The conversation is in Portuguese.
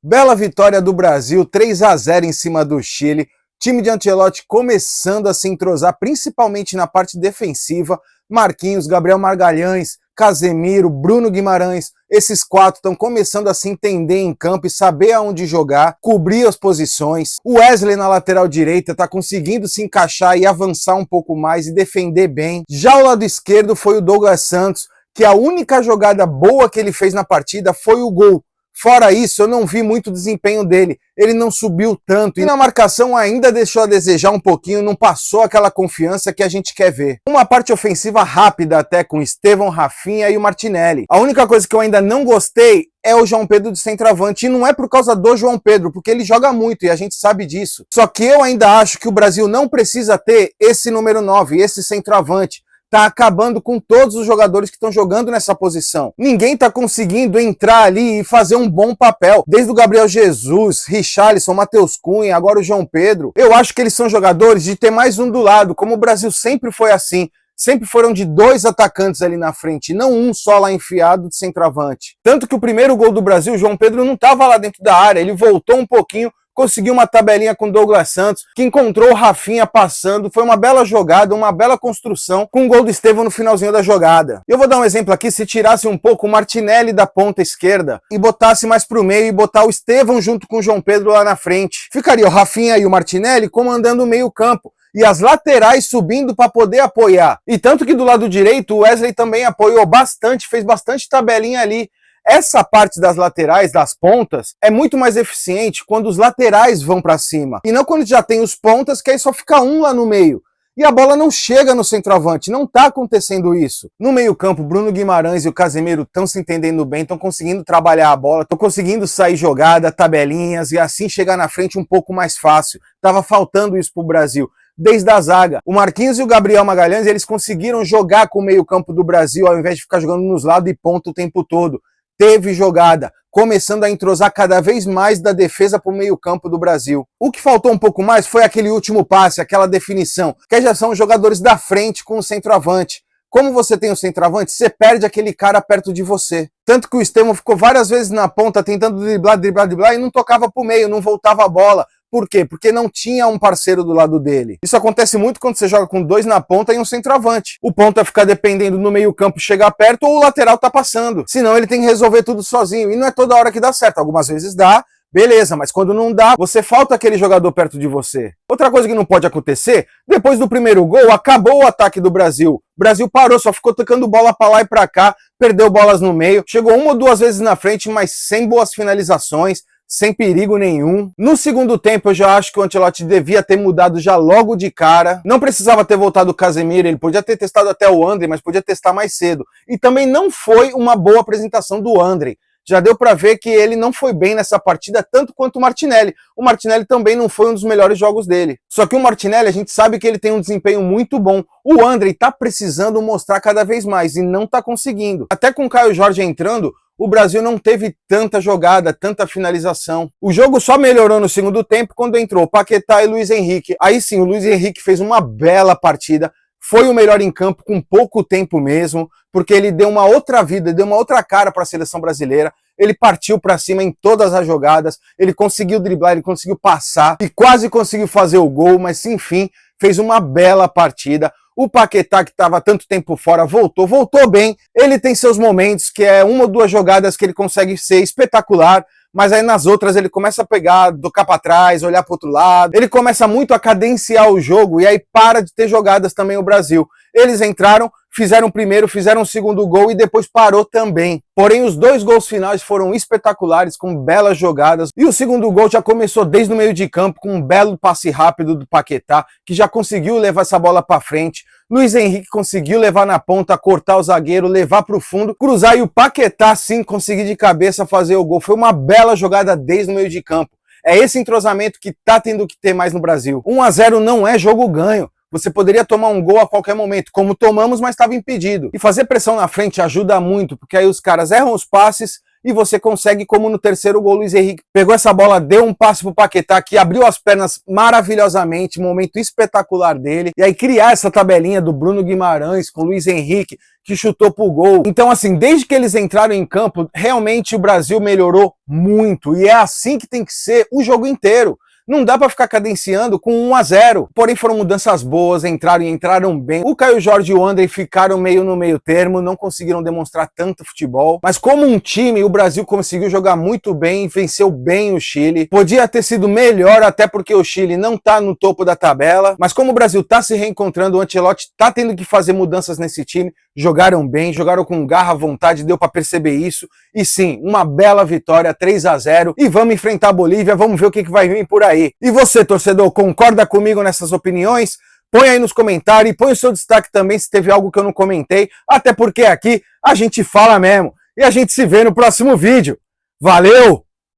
Bela vitória do Brasil, 3-0 em cima do Chile. Time de Ancelotti começando a se entrosar, principalmente na parte defensiva. Marquinhos, Gabriel Magalhães, Casemiro, Bruno Guimarães, esses quatro estão começando a se entender em campo e saber aonde jogar, cobrir as posições. O Wesley na lateral direita está conseguindo se encaixar e avançar um pouco mais e defender bem. Já o lado esquerdo foi o Douglas Santos, que a única jogada boa que ele fez na partida foi o gol. Fora isso, eu não vi muito desempenho dele. Ele não subiu tanto e na marcação ainda deixou a desejar um pouquinho, não passou aquela confiança que a gente quer ver. Uma parte ofensiva rápida até com Estevão, Rafinha e o Martinelli. A única coisa que eu ainda não gostei é o João Pedro de centroavante. E não é por causa do João Pedro, porque ele joga muito e a gente sabe disso. Só que eu ainda acho que o Brasil não precisa ter esse número 9, esse centroavante. Tá acabando com todos os jogadores que estão jogando nessa posição. Ninguém tá conseguindo entrar ali e fazer um bom papel. Desde o Gabriel Jesus, Richarlison, Matheus Cunha, agora o João Pedro. Eu acho que eles são jogadores de ter mais um do lado, como o Brasil sempre foi assim. Sempre foram de dois atacantes ali na frente, não um só lá enfiado de centroavante. Tanto que o primeiro gol do Brasil, o João Pedro não estava lá dentro da área, ele voltou um pouquinho, conseguiu uma tabelinha com o Douglas Santos, que encontrou o Rafinha passando, foi uma bela jogada, uma bela construção, com o gol do Estevão no finalzinho da jogada. Eu vou dar um exemplo aqui, se tirasse um pouco o Martinelli da ponta esquerda e botasse mais pro meio e botar o Estevão junto com o João Pedro lá na frente, ficaria o Rafinha e o Martinelli comandando o meio campo, e as laterais subindo para poder apoiar. E tanto que do lado direito o Wesley também apoiou bastante, fez bastante tabelinha ali. Essa parte das laterais, das pontas, é muito mais eficiente quando os laterais vão para cima. E não quando já tem os pontas, que aí só fica um lá no meio. E a bola não chega no centroavante, não tá acontecendo isso. No meio campo, Bruno Guimarães e o Casemiro estão se entendendo bem, estão conseguindo trabalhar a bola, estão conseguindo sair jogada, tabelinhas, e assim chegar na frente um pouco mais fácil. Tava faltando isso pro Brasil. Desde a zaga. O Marquinhos e o Gabriel Magalhães, eles conseguiram jogar com o meio campo do Brasil, ao invés de ficar jogando nos lados e ponta o tempo todo. Teve jogada, começando a entrosar cada vez mais da defesa para o meio campo do Brasil. O que faltou um pouco mais foi aquele último passe, aquela definição, que já são os jogadores da frente com o centroavante. Como você tem o centroavante, você perde aquele cara perto de você. Tanto que o Estevão ficou várias vezes na ponta tentando driblar e não tocava para o meio, não voltava a bola. Por quê? Porque não tinha um parceiro do lado dele. Isso acontece muito quando você joga com dois na ponta e um centroavante. O ponta fica dependendo no meio campo chegar perto ou o lateral tá passando. Senão ele tem que resolver tudo sozinho. E não é toda hora que dá certo. Algumas vezes dá, beleza, mas quando não dá, você falta aquele jogador perto de você. Outra coisa que não pode acontecer, depois do primeiro gol, acabou o ataque do Brasil. O Brasil parou, só ficou tocando bola pra lá e pra cá, perdeu bolas no meio, chegou uma ou duas vezes na frente, mas sem boas finalizações, sem perigo nenhum. No segundo tempo, eu já acho que o Ancelotti devia ter mudado já logo de cara. Não precisava ter voltado o Casemiro, ele podia ter testado até o André, mas podia testar mais cedo. E também não foi uma boa apresentação do André. Já deu para ver que ele não foi bem nessa partida, tanto quanto o Martinelli. O Martinelli também não foi um dos melhores jogos dele. Só que o Martinelli, a gente sabe que ele tem um desempenho muito bom. O André tá precisando mostrar cada vez mais e não tá conseguindo. Até com o Caio Jorge entrando, o Brasil não teve tanta jogada, tanta finalização. O jogo só melhorou no segundo tempo quando entrou Paquetá e Luiz Henrique. Aí sim, o Luiz Henrique fez uma bela partida, foi o melhor em campo com pouco tempo mesmo, porque ele deu uma outra vida, deu uma outra cara para a seleção brasileira. Ele partiu para cima em todas as jogadas, ele conseguiu driblar, ele conseguiu passar e quase conseguiu fazer o gol, mas enfim, fez uma bela partida. O Paquetá, que estava tanto tempo fora, voltou bem. Ele tem seus momentos, que é uma ou duas jogadas que ele consegue ser espetacular, mas aí nas outras ele começa a pegar, tocar para trás, olhar para outro lado. Ele começa muito a cadenciar o jogo e aí para de ter jogadas também o Brasil. Eles entraram, fizeram o primeiro, fizeram o segundo gol e depois parou também. Porém, os dois gols finais foram espetaculares, com belas jogadas. E o segundo gol já começou desde o meio de campo, com um belo passe rápido do Paquetá, que já conseguiu levar essa bola para frente. Luiz Henrique conseguiu levar na ponta, cortar o zagueiro, levar para o fundo, cruzar e o Paquetá sim conseguir de cabeça fazer o gol. Foi uma bela jogada desde o meio de campo. É esse entrosamento que tá tendo que ter mais no Brasil. 1-0 não é jogo ganho. Você poderia tomar um gol a qualquer momento, como tomamos, mas estava impedido. E fazer pressão na frente ajuda muito, porque aí os caras erram os passes e você consegue, como no terceiro gol, Luiz Henrique pegou essa bola, deu um passe pro Paquetá, que abriu as pernas maravilhosamente, momento espetacular dele, e aí criar essa tabelinha do Bruno Guimarães com o Luiz Henrique, que chutou pro gol. Então, assim, desde que eles entraram em campo, realmente o Brasil melhorou muito, e é assim que tem que ser o jogo inteiro. Não dá para ficar cadenciando com 1-0. Porém, foram mudanças boas, entraram bem. O Caio Jorge e o André ficaram meio no meio termo, não conseguiram demonstrar tanto futebol. Mas como um time, o Brasil conseguiu jogar muito bem, venceu bem o Chile. Podia ter sido melhor, até porque o Chile não tá no topo da tabela. Mas como o Brasil tá se reencontrando, o Ancelotti tá tendo que fazer mudanças nesse time. Jogaram bem, jogaram com garra, vontade, deu para perceber isso. E sim, uma bela vitória, 3-0. E vamos enfrentar a Bolívia, vamos ver o que vai vir por aí. E você, torcedor, concorda comigo nessas opiniões? Põe aí nos comentários e põe o seu destaque também se teve algo que eu não comentei, até porque aqui a gente fala mesmo. E a gente se vê no próximo vídeo. Valeu!